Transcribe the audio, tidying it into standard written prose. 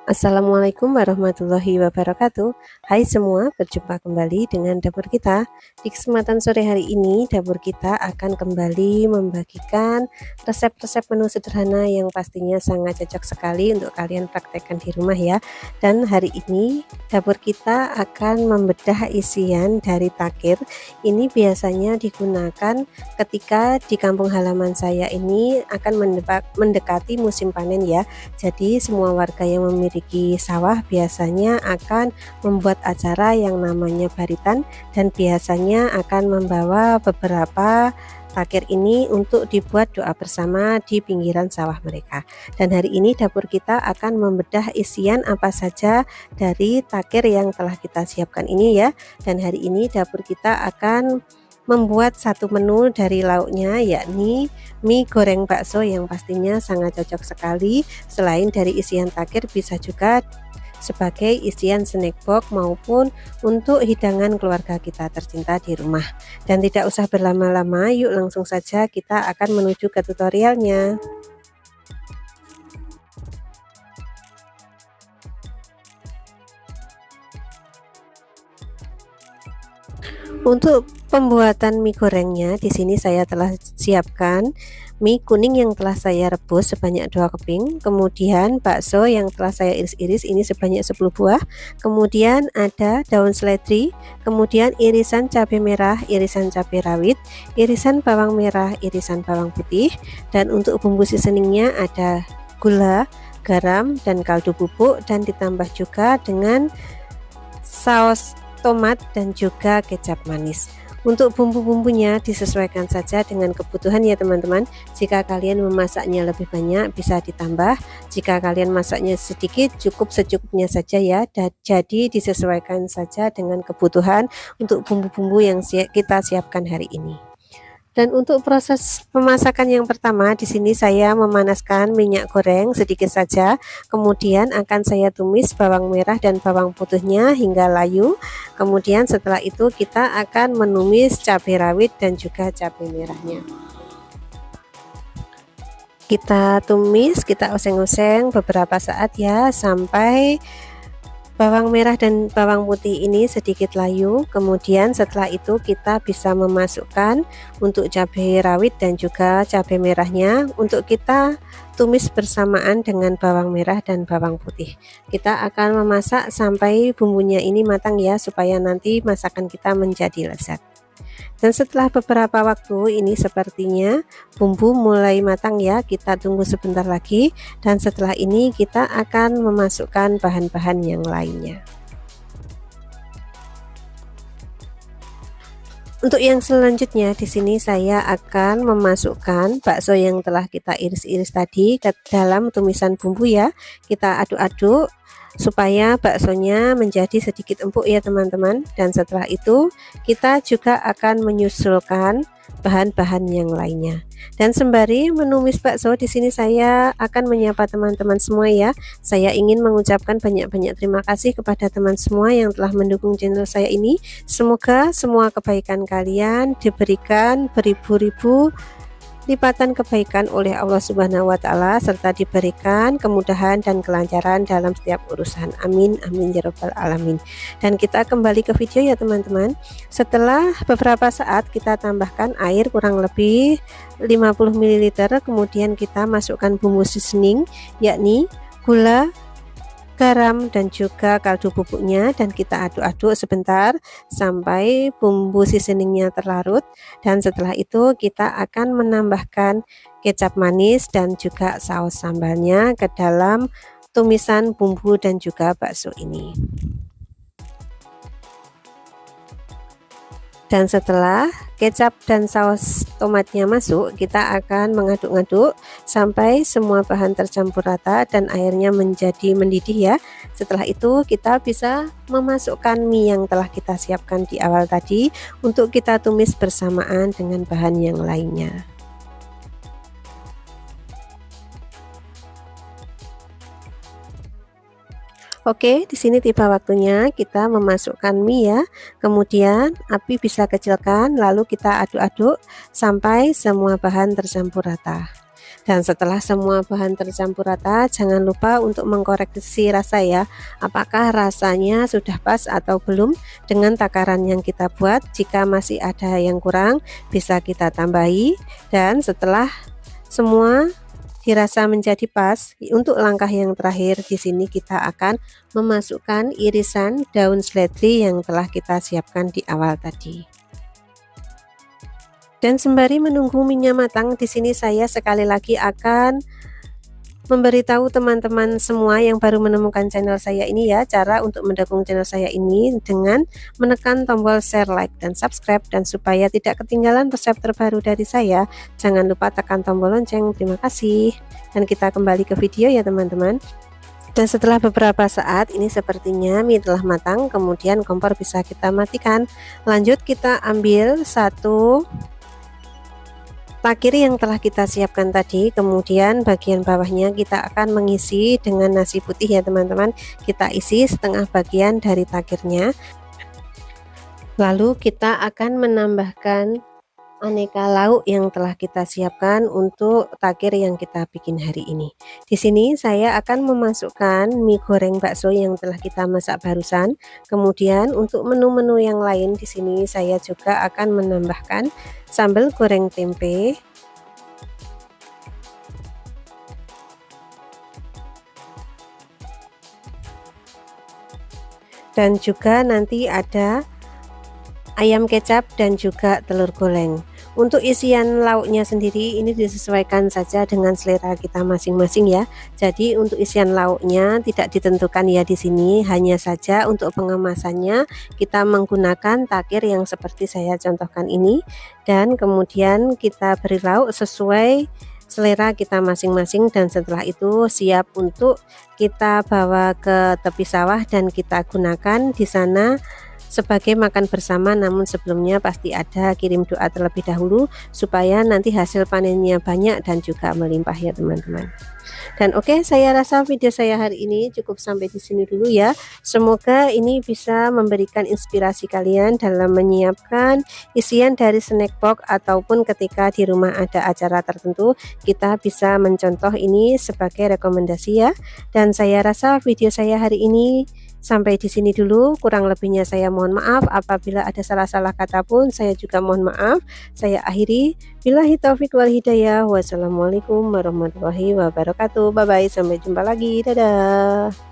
Assalamualaikum warahmatullahi wabarakatuh. Hai semua, berjumpa kembali dengan dapur kita. Di kesempatan sore hari ini, dapur kita akan kembali membagikan resep-resep menu sederhana yang pastinya sangat cocok sekali untuk kalian praktekkan di rumah ya. Dan hari ini, dapur kita akan membedah isian dari takir. Ini biasanya digunakan ketika di kampung halaman saya ini akan mendekati musim panen ya. Jadi semua warga yang memiliki sawah biasanya akan membuat acara yang namanya baritan dan biasanya akan membawa beberapa takir ini untuk dibuat doa bersama di pinggiran sawah mereka. Dan hari ini dapur kita akan membedah isian apa saja dari takir yang telah kita siapkan ini ya. Dan hari ini dapur kita akan membuat satu menu dari lauknya, yakni mie goreng bakso yang pastinya sangat cocok sekali. Selain dari isian takir, bisa juga sebagai isian snack box maupun untuk hidangan keluarga kita tercinta di rumah. Dan tidak usah berlama-lama, yuk langsung saja kita akan menuju ke tutorialnya. Untuk pembuatan mie gorengnya, di sini saya telah siapkan mie kuning yang telah saya rebus sebanyak 2 keping, kemudian bakso yang telah saya iris-iris ini sebanyak 10 buah, kemudian ada daun seledri, kemudian irisan cabai merah, irisan cabai rawit, irisan bawang merah, irisan bawang putih, dan untuk bumbu seasoningnya ada gula, garam, dan kaldu bubuk, dan ditambah juga dengan saus tomat dan juga kecap manis. Untuk bumbu-bumbunya disesuaikan saja dengan kebutuhan ya teman-teman. Jika kalian memasaknya lebih banyak bisa ditambah, jika kalian masaknya sedikit cukup secukupnya saja ya. Jadi disesuaikan saja dengan kebutuhan untuk bumbu-bumbu yang kita siapkan hari ini. Dan untuk proses pemasakan yang pertama, di sini saya memanaskan minyak goreng sedikit saja, kemudian akan saya tumis bawang merah dan bawang putihnya hingga layu. Kemudian setelah itu kita akan menumis cabai rawit dan juga cabai merahnya. Kita tumis, kita oseng-oseng beberapa saat ya, sampai bawang merah dan bawang putih ini sedikit layu. Kemudian setelah itu kita bisa memasukkan untuk cabai rawit dan juga cabai merahnya untuk kita tumis bersamaan dengan bawang merah dan bawang putih. Kita akan memasak sampai bumbunya ini matang ya, supaya nanti masakan kita menjadi lezat. Dan setelah beberapa waktu ini sepertinya bumbu mulai matang ya, kita tunggu sebentar lagi, dan setelah ini kita akan memasukkan bahan-bahan yang lainnya. Untuk yang selanjutnya di sini saya akan memasukkan bakso yang telah kita iris-iris tadi ke dalam tumisan bumbu ya. Kita aduk-aduk supaya baksonya menjadi sedikit empuk ya teman-teman. Dan setelah itu kita juga akan menyusulkan bahan-bahan yang lainnya. Dan sembari menumis bakso, di sini saya akan menyapa teman-teman semua ya. Saya ingin mengucapkan banyak-banyak terima kasih kepada teman semua yang telah mendukung channel saya ini. Semoga semua kebaikan kalian diberikan beribu-ribu lipatan kebaikan oleh Allah Subhanahu wa Ta'ala, serta diberikan kemudahan dan kelancaran dalam setiap urusan. Amin amin ya rabbal alamin. Dan kita kembali ke video ya teman-teman. Setelah beberapa saat kita tambahkan air kurang lebih 50 ml, kemudian kita masukkan bumbu seasoning yakni gula, garam, dan juga kaldu bubuknya, dan kita aduk-aduk sebentar sampai bumbu seasoningnya terlarut. Dan setelah itu kita akan menambahkan kecap manis dan juga saus sambalnya ke dalam tumisan bumbu dan juga bakso ini. Dan setelah kecap dan saus tomatnya masuk, kita akan mengaduk-aduk sampai semua bahan tercampur rata dan airnya menjadi mendidih ya. Setelah itu kita bisa memasukkan mie yang telah kita siapkan di awal tadi untuk kita tumis bersamaan dengan bahan yang lainnya. Oke, di sini tiba waktunya kita memasukkan mie ya. Kemudian api bisa kecilkan, lalu kita aduk-aduk sampai semua bahan tercampur rata. Dan setelah semua bahan tercampur rata, jangan lupa untuk mengkoreksi rasa ya. Apakah rasanya sudah pas atau belum dengan takaran yang kita buat. Jika masih ada yang kurang, bisa kita tambahi. Dan setelah semua dirasa menjadi pas, untuk langkah yang terakhir di sini kita akan memasukkan irisan daun seledri yang telah kita siapkan di awal tadi. Dan sembari menunggu minyak matang, di sini saya sekali lagi akan memberitahu teman-teman semua yang baru menemukan channel saya ini ya, cara untuk mendukung channel saya ini dengan menekan tombol share, like, dan subscribe. Dan supaya tidak ketinggalan resep terbaru dari saya, jangan lupa tekan tombol lonceng. Terima kasih. Dan kita kembali ke video ya teman-teman. Dan setelah beberapa saat ini sepertinya mie telah matang, kemudian kompor bisa kita matikan. Lanjut kita ambil satu takir yang telah kita siapkan tadi, kemudian bagian bawahnya kita akan mengisi dengan nasi putih ya teman-teman. Kita isi setengah bagian dari takirnya, lalu kita akan menambahkan aneka lauk yang telah kita siapkan untuk takir yang kita bikin hari ini. Di sini saya akan memasukkan mie goreng bakso yang telah kita masak barusan. Kemudian untuk menu-menu yang lain di sini saya juga akan menambahkan sambal goreng tempe, dan juga nanti ada ayam kecap dan juga telur goreng. Untuk isian lauknya sendiri ini disesuaikan saja dengan selera kita masing-masing ya. Jadi untuk isian lauknya tidak ditentukan ya di sini, hanya saja untuk pengemasannya kita menggunakan takir yang seperti saya contohkan ini, dan kemudian kita beri lauk sesuai selera kita masing-masing. Dan setelah itu siap untuk kita bawa ke tepi sawah dan kita gunakan di sana sebagai makan bersama. Namun sebelumnya pasti ada kirim doa terlebih dahulu supaya nanti hasil panennya banyak dan juga melimpah ya teman-teman. Dan oke, saya rasa video saya hari ini cukup sampai di sini dulu ya. Semoga ini bisa memberikan inspirasi kalian dalam menyiapkan isian dari snack box, ataupun ketika di rumah ada acara tertentu kita bisa mencontoh ini sebagai rekomendasi ya. Dan saya rasa video saya hari ini sampai di sini dulu, kurang lebihnya saya mohon maaf. Apabila ada salah-salah kata pun saya juga mohon maaf. Saya akhiri, billahi taufik wal hidayah. Wassalamualaikum warahmatullahi wabarakatuh. Bye bye, sampai jumpa lagi. Dadah.